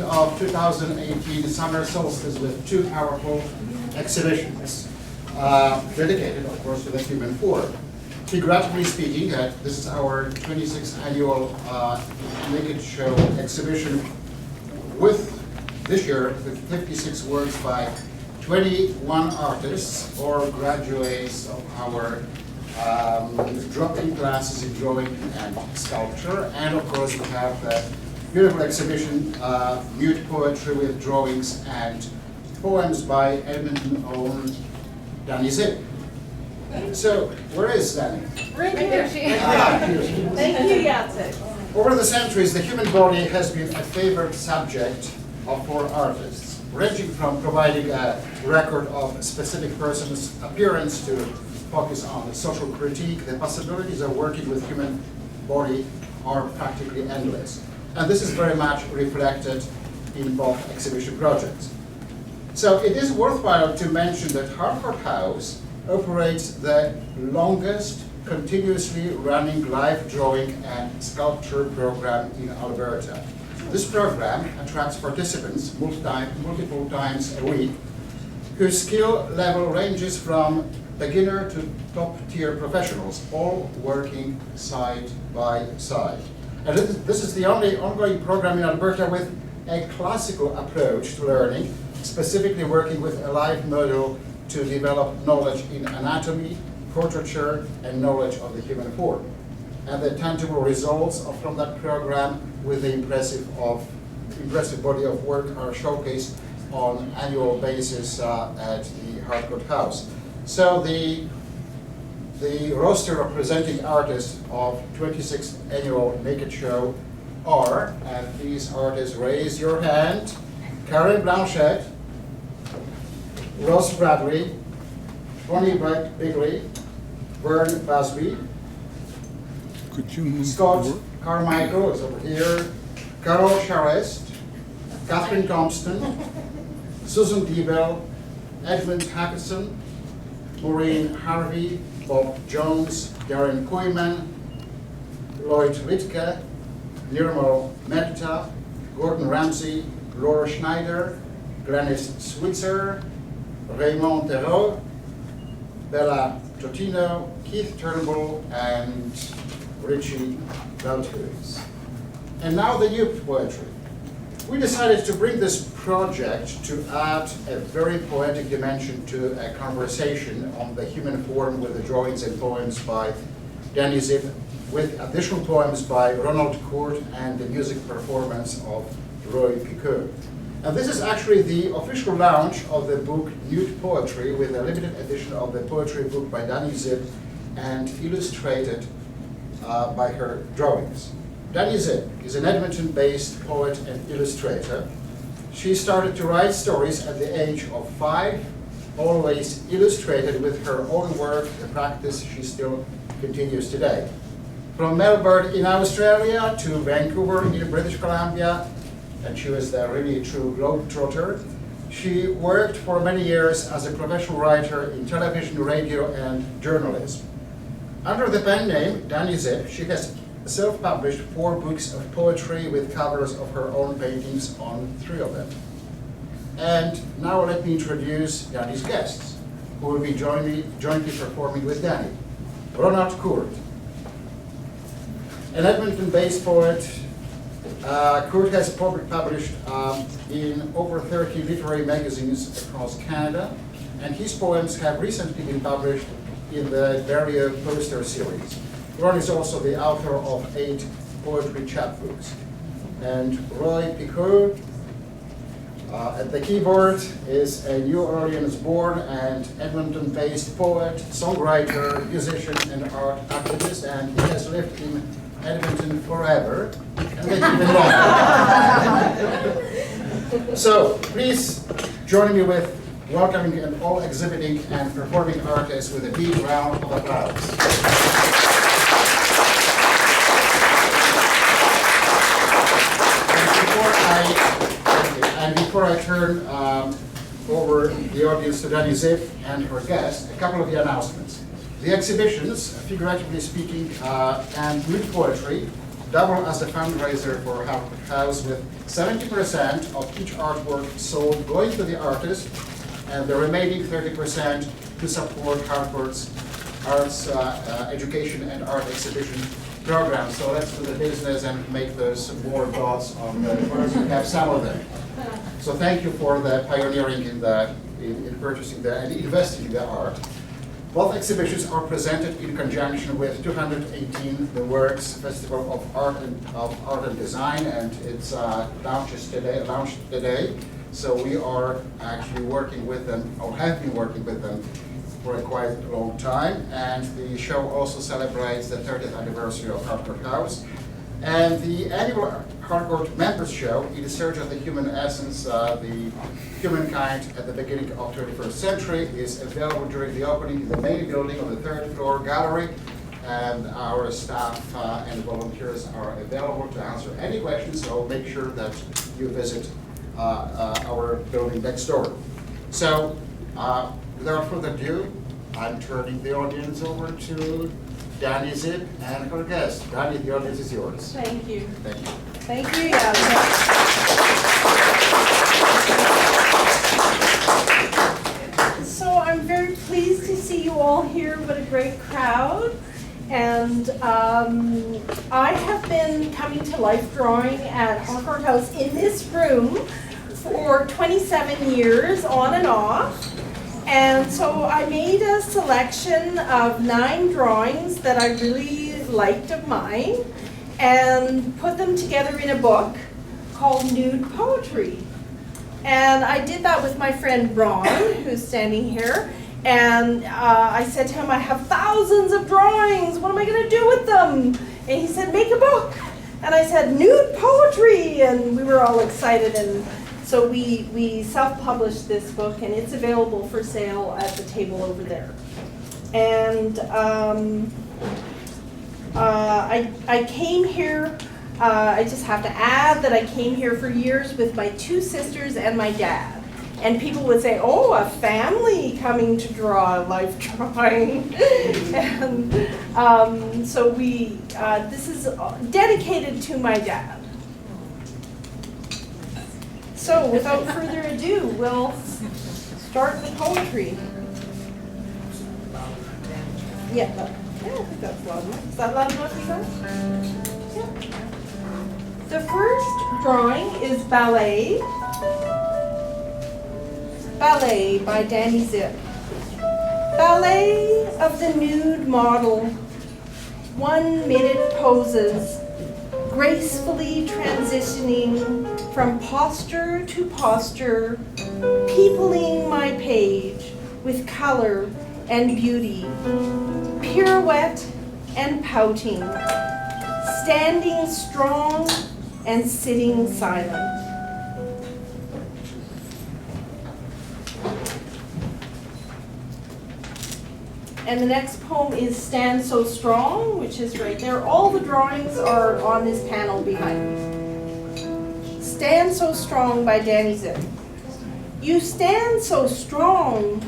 of 2018 summer solstice with two powerful exhibitions dedicated, of course, to the human form. Figuratively speaking, this is our 26th annual Naked Show exhibition with, this year, with 56 works by 21 artists or graduates of our drop-in classes in drawing and sculpture. And of course, we have the beautiful exhibition, Nude Poetry with drawings and poems by Edmonton-owned Dani Zyp. So, where is Dani? Right here. Thank you, Jacek. Over the centuries, the human body has been a favorite subject for artists, ranging from providing a record of a specific person's appearance to focus on the social critique. The possibilities of working with human body are practically endless. And this is very much reflected in both exhibition projects. So it is worthwhile to mention that Harcourt House operates the longest continuously running live drawing and sculpture program in Alberta. This program attracts participants multiple times a week, whose skill level ranges from beginner to top-tier professionals, all working side by side. And this is the only ongoing program in Alberta with a classical approach to learning, specifically working with a live model to develop knowledge in anatomy, portraiture, and knowledge of the human form. And the tangible results from that program with the impressive body of work are showcased on an annual basis at the Harcourt House. So the roster of presenting artists of 26th annual Naked Show are, and these artists, raise your hand: Karen Blanchette, Ross Bradley, Bonnie Bigley, Vern Busby, Scott Carmichael is over here, Carol Charest, Catherine Thompson, Susan Diebel, Edmund Hackerson, Maureen Harvey, Bob Jones, Darren Koyman, Lloyd Littke, Nirmal Mehta, Gordon Ramsay, Laura Schneider, Glenys Switzer, Raymond Theroux, Bella Totino, Keith Turnbull, and Richie Belthuis. And now the Nude Poetry. We decided to bring this project to add a very poetic dimension to a conversation on the human form with the drawings and poems by Dani Zyp, with additional poems by Ronald Court and the music performance of Roy Picot. And this is actually the official launch of the book Nude Poetry, with a limited edition of the poetry book by Dani Zyp and illustrated by her drawings. Dani Zyp is an Edmonton-based poet and illustrator. She started to write stories at the age of 5, always illustrated with her own work, a practice she still continues today. From Melbourne in Australia to Vancouver in British Columbia, and she was the really true globetrotter, she worked for many years as a professional writer in television, radio, and journalism. Under the pen name Dani Zyp, she has self-published 4 books of poetry with covers of her own paintings on 3 of them. And now let me introduce Dani's guests, who will be jointly performing with Dani. Ronald Court, an Edmonton-based poet. Court has published in over 30 literary magazines across Canada, and his poems have recently been published in the Barrier Poster series. Ron is also the author of 8 poetry chapbooks. And Roy Picot, at the keyboard, is a New Orleans-born and Edmonton-based poet, songwriter, musician, and art activist, and he has lived in Edmonton forever, and maybe even longer. So please join me with welcoming and all exhibiting and performing artists with a big round of applause. And before I turn over the audience to Dani Zyp and her guest, a couple of the announcements. The exhibitions, figuratively speaking, and Nude Poetry double as a fundraiser for Harcourt House, with 70% of each artwork sold going to the artist, and the remaining 30% to support Harcourt's arts education and art exhibition program. So let's do the business and make those more dots on the cards. We have some of them. So thank you for the pioneering in purchasing and investing in the art. Both exhibitions are presented in conjunction with 218 The Works Festival of Art and Design, and it's launched today. So we are actually working with them, or have been working with them, for a quite long time. And the show also celebrates the 30th anniversary of Harcourt House. And the annual Harcourt Members Show, In Search of the Human Essence, the humankind at the beginning of 21st century, is available during the opening in the main building on the 3rd floor gallery. And our staff and volunteers are available to answer any questions, so make sure that you visit our building next door. So, without further ado, I'm turning the audience over to Dani Zyp and her guest. Dani, the audience is yours. Thank you. Thank you. Thank you, Jacek. So I'm very pleased to see you all here. What a great crowd. And I have been coming to life drawing at Harcourt House in this room for 27 years, on and off. And so I made a selection of 9 drawings that I really liked of mine and put them together in a book called Nude Poetry. And I did that with my friend Ron, who's standing here. And I said to him, I have thousands of drawings. What am I going to do with them? And he said, make a book. And I said, Nude Poetry. And we were all excited. And so we self-published this book, and it's available for sale at the table over there. And I came here, I just have to add that I came here for years with my 2 sisters and my dad. And people would say, oh, a family coming to draw a life drawing. And so this is dedicated to my dad. So without further ado, we'll start the poetry. Yeah, I think that's loud enough. Is that loud enough, you guys? Yeah. The first drawing is Ballet. Ballet by Dani Zyp. Ballet of the nude model. 1-minute poses, gracefully transitioning from posture to posture, peopling my page with color and beauty, pirouette and pouting, standing strong and sitting silent. And the next poem is Stand So Strong, which is right there. All the drawings are on this panel behind me. Stand So Strong by Dani Zyp. You stand so strong,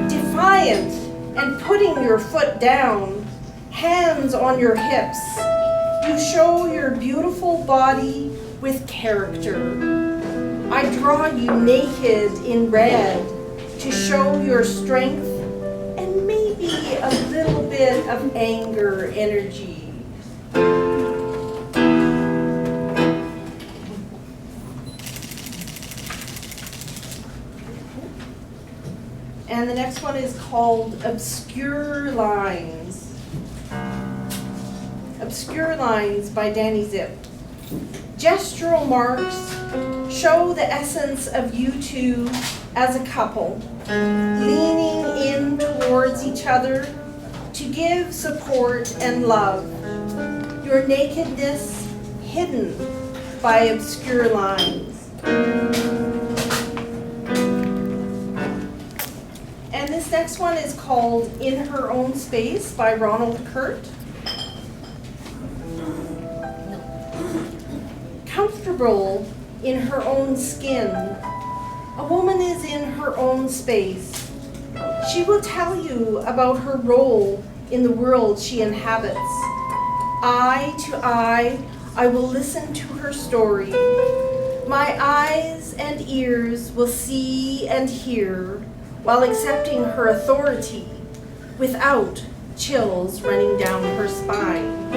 defiant, and putting your foot down, hands on your hips. You show your beautiful body with character. I draw you naked in red to show your strength and maybe a little bit of anger energy. And the next one is called Obscure Lines. Obscure Lines by Dani Zyp. Gestural marks show the essence of you two as a couple, leaning in towards each other to give support and love. Your nakedness hidden by obscure lines. And this next one is called In Her Own Space by Ronald Kurt. Comfortable in her own skin, a woman is in her own space. She will tell you about her role in the world she inhabits. Eye to eye, I will listen to her story. My eyes and ears will see and hear while accepting her authority without chills running down her spine.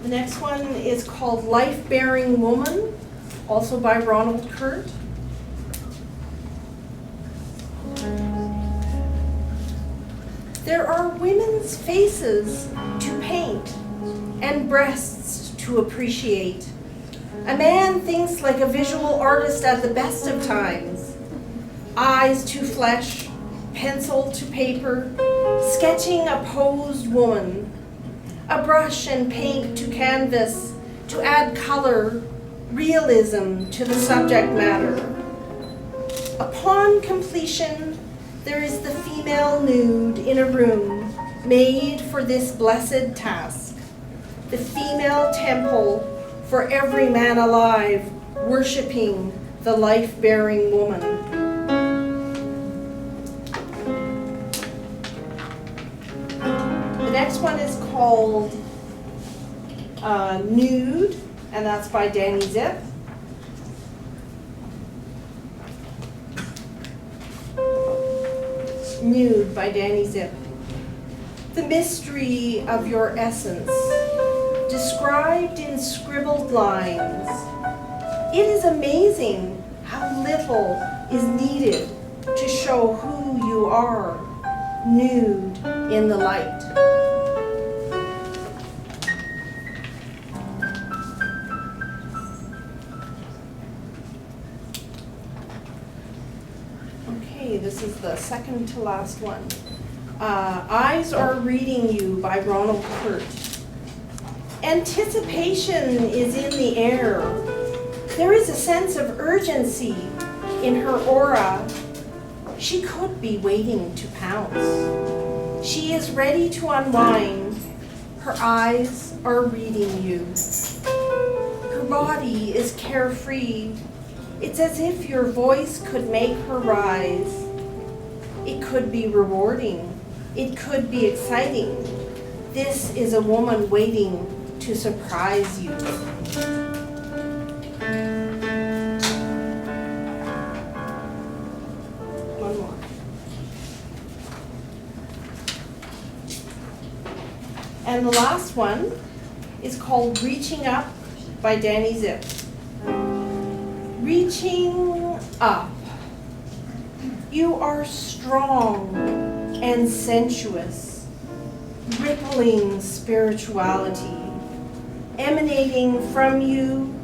The next one is called Life-Bearing Woman, also by Ronald Kurt. There are women's faces to paint and breasts to appreciate. A man thinks like a visual artist at the best of times. Eyes to flesh, pencil to paper, sketching a posed woman. A brush and paint to canvas to add color, realism to the subject matter. Upon completion, there is the female nude in a room made for this blessed task. The female temple for every man alive, worshiping the life-bearing woman. The next one is called Nude, and that's by Dani Zyp. Nude by Dani Zyp. The mystery of your essence, described in scribbled lines. It is amazing how little is needed to show who you are, nude in the light. Okay, this is the second to last one. Eyes Are Reading You by Ronald Kurt. Anticipation is in the air. There is a sense of urgency in her aura. She could be waiting to pounce. She is ready to unwind. Her eyes are reading you. Her body is carefree. It's as if your voice could make her rise. It could be rewarding. It could be exciting. This is a woman waiting to surprise you. One more. And the last one is called Reaching Up by Dani Zyp. Reaching up. You are strong and sensuous, rippling spirituality, emanating from you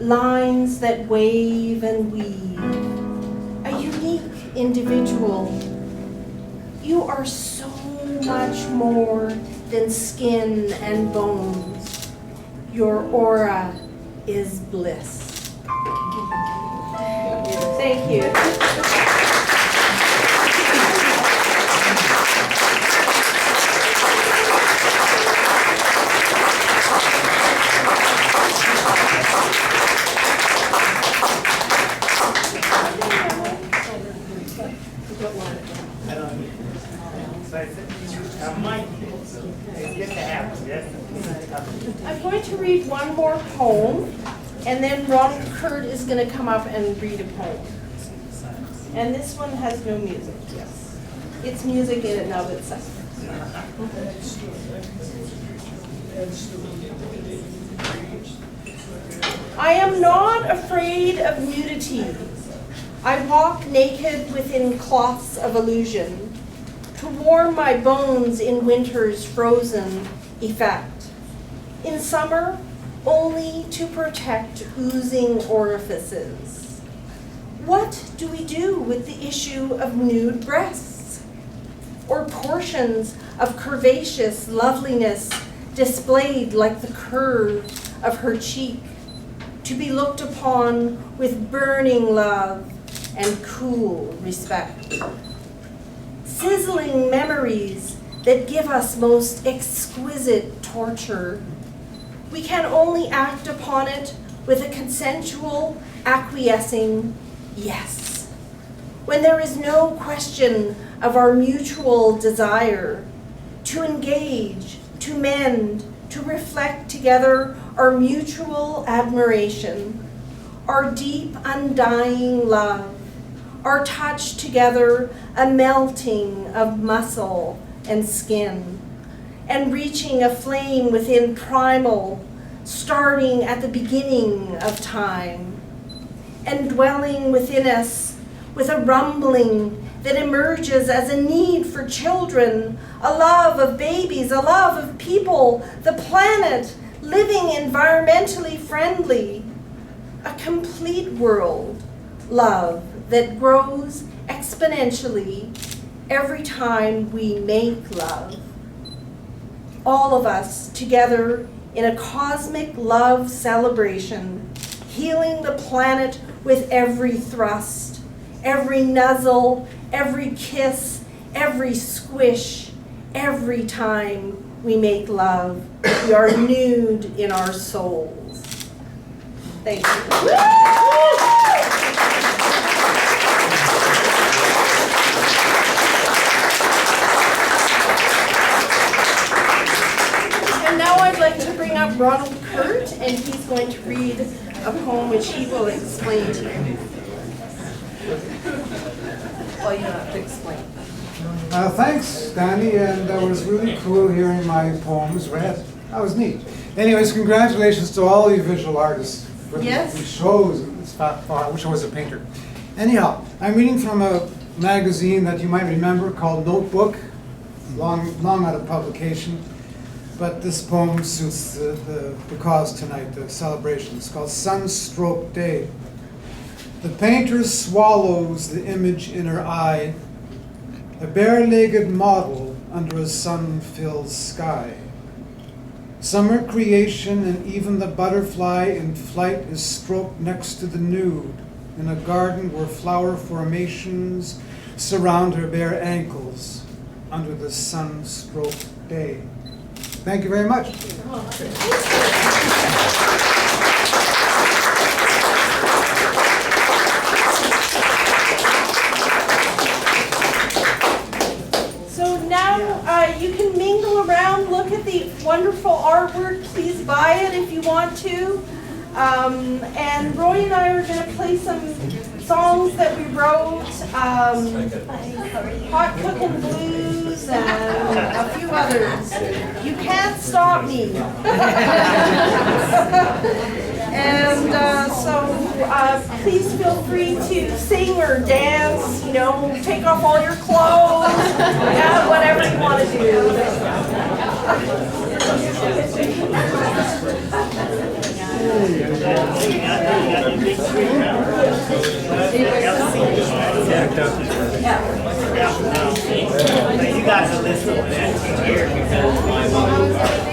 lines that wave and weave. A unique individual. You are so much more than skin and bones. Your aura is bliss. Thank you. I'm going to read one more poem, and then Ronald Kurt is going to come up and read a poem. And this one has no music, yes. It's music in and of itself. I am not afraid of nudity. I walk naked within cloths of illusion, to warm my bones in winter's frozen effect. In summer, only to protect oozing orifices. What do we do with the issue of nude breasts? Or portions of curvaceous loveliness displayed like the curve of her cheek, to be looked upon with burning love and cool respect. Sizzling memories that give us most exquisite torture. We can only act upon it with a consensual, acquiescing yes. when there is no question of our mutual desire to engage, to mend, to reflect together our mutual admiration, our deep, undying love, our touch together, a melting of muscle and skin, and reaching a flame within primal, starting at the beginning of time, and dwelling within us with a rumbling that emerges as a need for children, a love of babies, a love of people, the planet, living environmentally friendly, a complete world love that grows exponentially every time we make love. All of us together in a cosmic love celebration, healing the planet with every thrust, every nuzzle, every kiss, every squish, every time we make love. We are nude in our souls. Thank you. And now I'd like to bring up Ronald Kurt, and he's going to read a poem which he will explain to you. Well, you don't have to explain. Thanks, Dani, and that was really cool hearing my poems read. That was neat. Anyways, congratulations to all you visual artists for these shows. It's I wish I was a painter. Anyhow, I'm reading from a magazine that you might remember called Notebook, long out of publication. But this poem suits the cause tonight, the celebration. It's called Sunstroke Day. The painter swallows the image in her eye, a bare-legged model under a sun-filled sky. Summer creation and even the butterfly in flight is stroked next to the nude in a garden where flower formations surround her bare ankles under the sunstroke day. Thank you very much. So now you can mingle around, look at the wonderful artwork. Please buy it if you want to. And Roy and I are going to play some songs that we wrote, Hot Cookin' Blues and a few others. You can't stop me. And so please feel free to sing or dance, you know, take off all your clothes, yeah, whatever you want to You guys are listening to that here because my mom